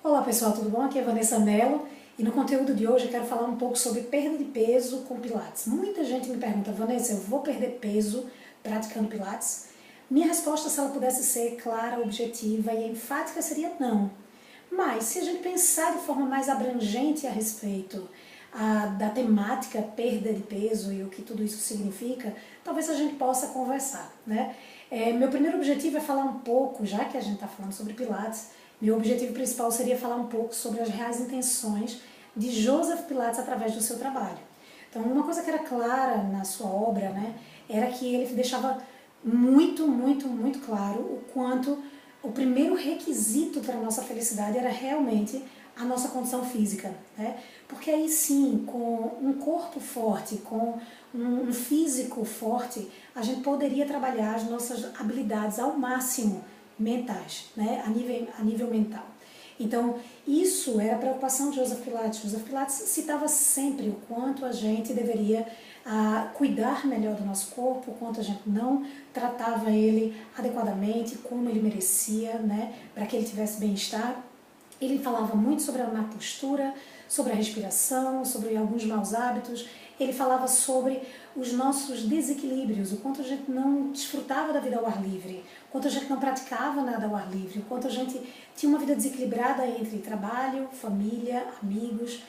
Olá pessoal, tudo bom? Aqui é Vanessa Mello e no conteúdo de hoje eu quero falar um pouco sobre perda de peso com Pilates. Muita gente me pergunta, Vanessa, eu vou perder peso praticando Pilates? Minha resposta, se ela pudesse ser clara, objetiva e enfática, seria não. Mas se a gente pensar de forma mais abrangente a respeito da temática perda de peso e o que tudo isso significa, talvez a gente possa conversar, né? Meu primeiro objetivo é falar um pouco, já que a gente está falando sobre Pilates, meu objetivo principal seria falar um pouco sobre as reais intenções de Joseph Pilates através do seu trabalho. Então, uma coisa que era clara na sua obra, né, era que ele deixava muito claro o quanto o primeiro requisito para a nossa felicidade era realmente a nossa condição física, né? Porque aí sim, com um corpo forte, com um físico forte, a gente poderia trabalhar as nossas habilidades ao máximo mentais, né? a nível mental. Então, isso era a preocupação de Joseph Pilates. Joseph Pilates citava sempre o quanto a gente deveria cuidar melhor do nosso corpo, o quanto a gente não tratava ele adequadamente, como ele merecia, né, para que ele tivesse bem-estar. Ele falava muito sobre a má postura, sobre a respiração, sobre alguns maus hábitos. Ele falava sobre os nossos desequilíbrios, o quanto a gente não desfrutava da vida ao ar livre, o quanto a gente não praticava nada ao ar livre, o quanto a gente tinha uma vida desequilibrada entre trabalho, família, amigos,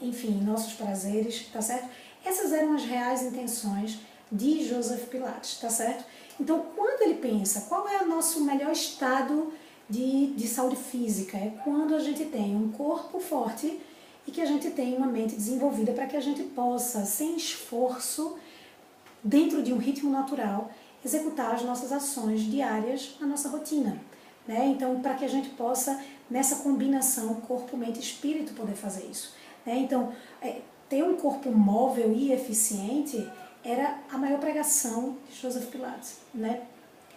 enfim, nossos prazeres, tá certo? Essas eram as reais intenções de Joseph Pilates, tá certo? Então, quando ele pensa qual é o nosso melhor estado de saúde física, é quando a gente tem um corpo forte e que a gente tem uma mente desenvolvida para que a gente possa, sem esforço, dentro de um ritmo natural, executar as nossas ações diárias na nossa rotina, né? Então, para que a gente possa, nessa combinação corpo, mente e espírito, poder fazer isso, né? Então, ter um corpo móvel e eficiente era a maior pregação de Joseph Pilates, né?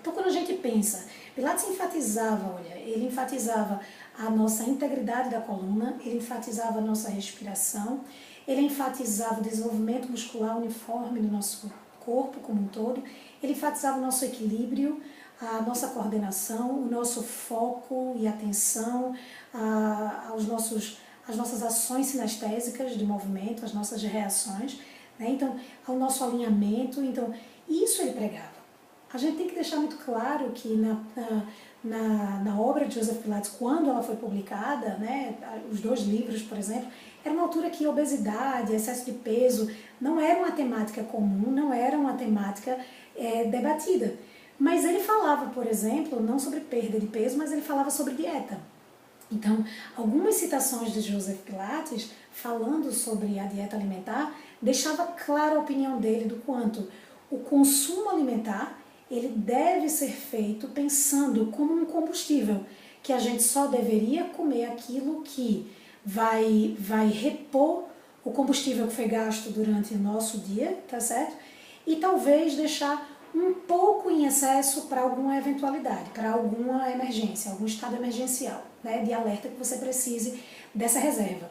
Então, quando a gente pensa, Pilates enfatizava, ele enfatizava a nossa integridade da coluna, ele enfatizava a nossa respiração, ele enfatizava o desenvolvimento muscular uniforme no nosso corpo como um todo, ele enfatizava o nosso equilíbrio, a nossa coordenação, o nosso foco e atenção, as nossas ações sinestésicas de movimento, as nossas reações, né? Então, ao nosso alinhamento, então, isso ele pregava. A gente tem que deixar muito claro que na obra de Joseph Pilates, quando ela foi publicada, né, os 2 livros, por exemplo, era uma altura que obesidade, excesso de peso não era uma temática comum, não era uma temática debatida. Mas ele falava, por exemplo, não sobre perda de peso, mas ele falava sobre dieta. Então, algumas citações de Joseph Pilates, falando sobre a dieta alimentar, deixava clara a opinião dele do quanto o consumo alimentar ele deve ser feito pensando como um combustível, que a gente só deveria comer aquilo que vai repor o combustível que foi gasto durante o nosso dia, tá certo? E talvez deixar um pouco em excesso para alguma eventualidade, para alguma emergência, algum estado emergencial, né, de alerta que você precise dessa reserva.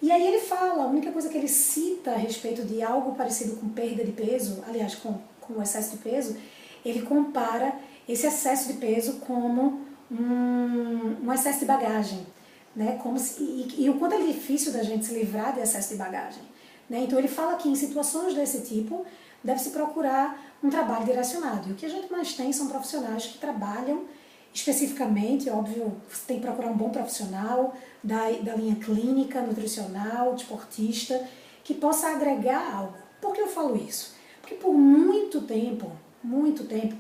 E aí ele fala, a única coisa que ele cita a respeito de algo parecido com perda de peso, aliás, com o excesso de peso, ele compara esse excesso de peso como um excesso de bagagem, né? E o quanto é difícil da gente se livrar de excesso de bagagem, né? Então ele fala que em situações desse tipo deve-se procurar um trabalho direcionado. E o que a gente mais tem são profissionais que trabalham especificamente, óbvio, você tem que procurar um bom profissional da linha clínica, nutricional, desportista, que possa agregar algo. Por que eu falo isso? Porque por muito tempo,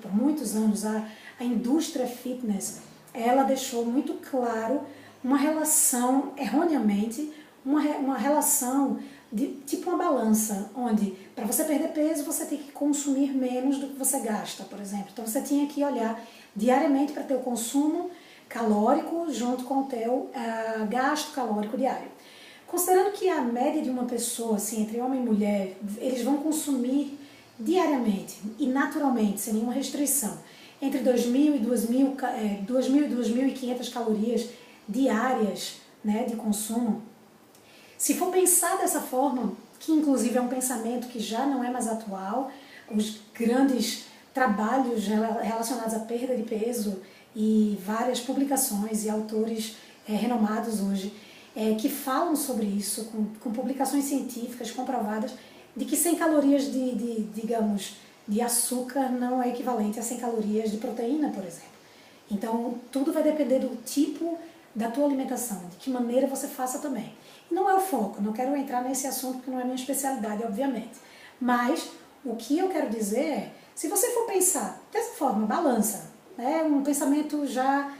por muitos anos, a indústria fitness, ela deixou muito claro uma relação, erroneamente, uma relação de tipo uma balança, onde para você perder peso você tem que consumir menos do que você gasta, por exemplo. Então você tinha que olhar diariamente para ter o consumo calórico junto com o teu gasto calórico diário. Considerando que a média de uma pessoa, assim, entre homem e mulher, eles vão consumir diariamente e naturalmente, sem nenhuma restrição, entre 2.000 e 2.500 calorias diárias, né, de consumo. Se for pensar dessa forma, que inclusive é um pensamento que já não é mais atual, os grandes trabalhos relacionados à perda de peso e várias publicações e autores renomados hoje, que falam sobre isso, com publicações científicas comprovadas, de que 100 calorias digamos, de açúcar não é equivalente a 100 calorias de proteína, por exemplo. Então, tudo vai depender do tipo da tua alimentação, de que maneira você faça também. E não é o foco, não quero entrar nesse assunto porque não é minha especialidade, obviamente. Mas, o que eu quero dizer é, se você for pensar dessa forma, balança, né, um pensamento já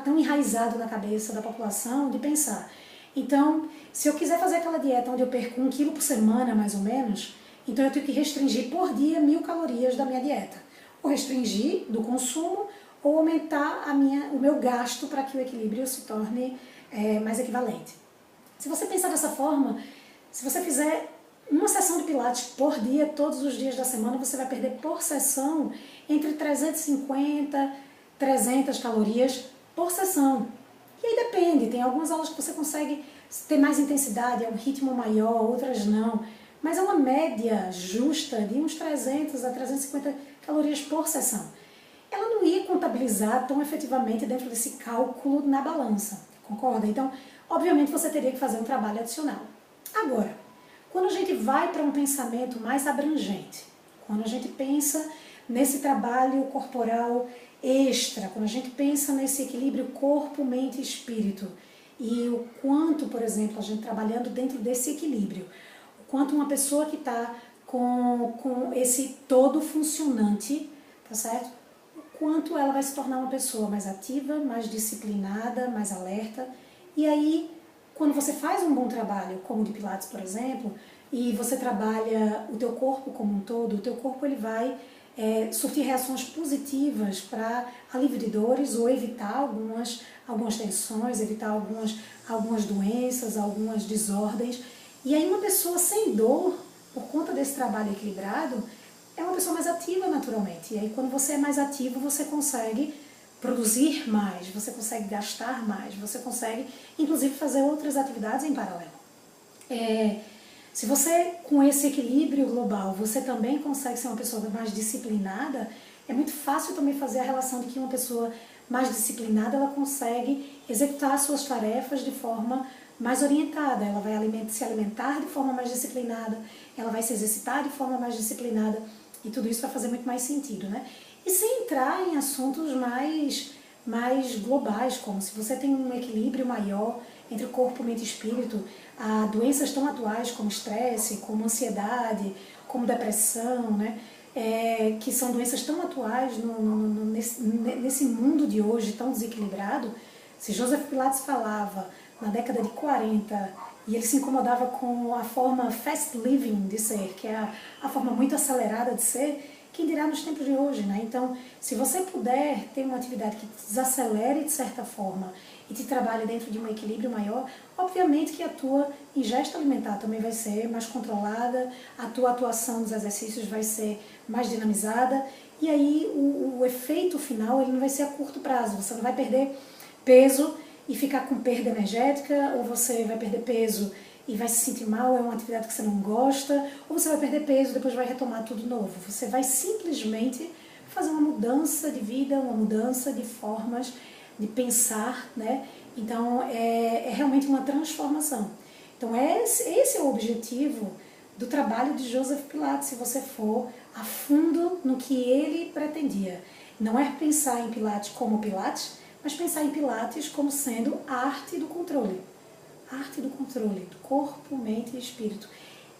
tão enraizado na cabeça da população de pensar. Então, se eu quiser fazer aquela dieta onde eu perco 1 quilo por semana, mais ou menos, então eu tenho que restringir por dia 1000 calorias da minha dieta. Ou restringir do consumo, ou aumentar o meu gasto para que o equilíbrio se torne mais equivalente. Se você pensar dessa forma, se você fizer uma sessão de pilates por dia, todos os dias da semana, você vai perder por sessão entre 350 300 calorias por sessão. E aí depende, tem algumas aulas que você consegue ter mais intensidade, é um ritmo maior, outras não. Mas é uma média justa de uns 300 a 350 calorias por sessão. Ela não ia contabilizar tão efetivamente dentro desse cálculo na balança, concorda? Então, obviamente você teria que fazer um trabalho adicional. Agora, quando a gente vai para um pensamento mais abrangente, quando a gente pensa nesse trabalho corporal extra, quando a gente pensa nesse equilíbrio corpo, mente e espírito, e o quanto, por exemplo, a gente trabalhando dentro desse equilíbrio, o quanto uma pessoa que está com esse todo funcionante, tá certo? O quanto ela vai se tornar uma pessoa mais ativa, mais disciplinada, mais alerta. E aí, quando você faz um bom trabalho, como o de Pilates, por exemplo, e você trabalha o teu corpo como um todo, o teu corpo ele vai surtir reações positivas para alívio de dores ou evitar algumas tensões, evitar algumas doenças, algumas desordens. E aí uma pessoa sem dor, por conta desse trabalho equilibrado, é uma pessoa mais ativa naturalmente. E aí quando você é mais ativo, você consegue produzir mais, você consegue gastar mais, você consegue inclusive fazer outras atividades em paralelo. Se você, com esse equilíbrio global, você também consegue ser uma pessoa mais disciplinada, é muito fácil também fazer a relação de que uma pessoa mais disciplinada, ela consegue executar suas tarefas de forma mais orientada, ela vai se alimentar de forma mais disciplinada, ela vai se exercitar de forma mais disciplinada, e tudo isso vai fazer muito mais sentido, né? E sem entrar em assuntos mais globais, como se você tem um equilíbrio maior entre o corpo, mente e espírito, a doenças tão atuais como estresse, como ansiedade, como depressão, né? Que são doenças tão atuais nesse mundo de hoje tão desequilibrado. Se Joseph Pilates falava na década de 40 e ele se incomodava com a forma fast living de ser, que é a forma muito acelerada de ser, quem dirá nos tempos de hoje, né? Então, se você puder ter uma atividade que te desacelere de certa forma e te trabalhe dentro de um equilíbrio maior, obviamente que a tua ingesta alimentar também vai ser mais controlada, a tua atuação nos exercícios vai ser mais dinamizada, e aí o efeito final ele não vai ser a curto prazo, você não vai perder peso e ficar com perda energética, ou você vai perder peso e vai se sentir mal, é uma atividade que você não gosta, ou você vai perder peso e depois vai retomar tudo novo. Você vai simplesmente fazer uma mudança de vida, uma mudança de formas de pensar, né? Então é realmente uma transformação. Então esse é o objetivo do trabalho de Joseph Pilates, se você for a fundo no que ele pretendia. Não é pensar em Pilates como Pilates, mas pensar em Pilates como sendo a arte do controle. A arte do controle, do corpo, mente e espírito.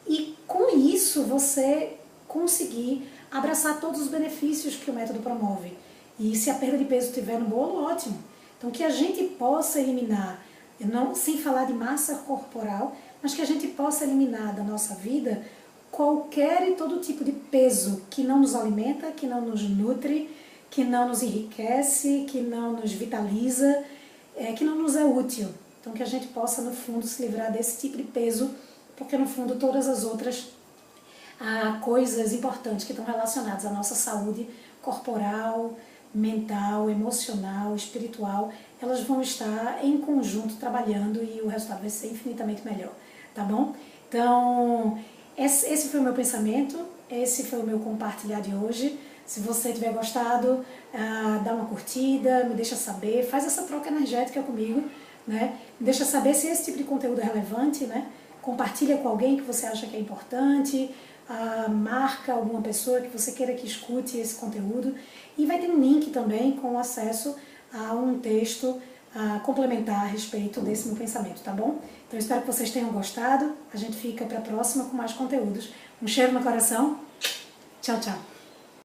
E com isso você conseguir abraçar todos os benefícios que o método promove. E se a perda de peso estiver no bolo, ótimo. Então que a gente possa eliminar, não sem falar de massa corporal, mas que a gente possa eliminar da nossa vida qualquer e todo tipo de peso que não nos alimenta, que não nos nutre, que não nos enriquece, que não nos vitaliza, que não nos é útil. Então que a gente possa, no fundo, se livrar desse tipo de peso, porque no fundo todas as outras coisas importantes que estão relacionadas à nossa saúde corporal, mental, emocional, espiritual, elas vão estar em conjunto trabalhando e o resultado vai ser infinitamente melhor, tá bom? Então, esse foi o meu pensamento, esse foi o meu compartilhar de hoje. Se você tiver gostado, dá uma curtida, me deixa saber, faz essa troca energética comigo, né? Deixa saber se esse tipo de conteúdo é relevante, né? Compartilha com alguém que você acha que é importante, marca alguma pessoa que você queira que escute esse conteúdo, e vai ter um link também com acesso a um texto complementar a respeito desse meu pensamento, tá bom? Então espero que vocês tenham gostado, a gente fica para a próxima com mais conteúdos. Um cheiro no coração, tchau, tchau!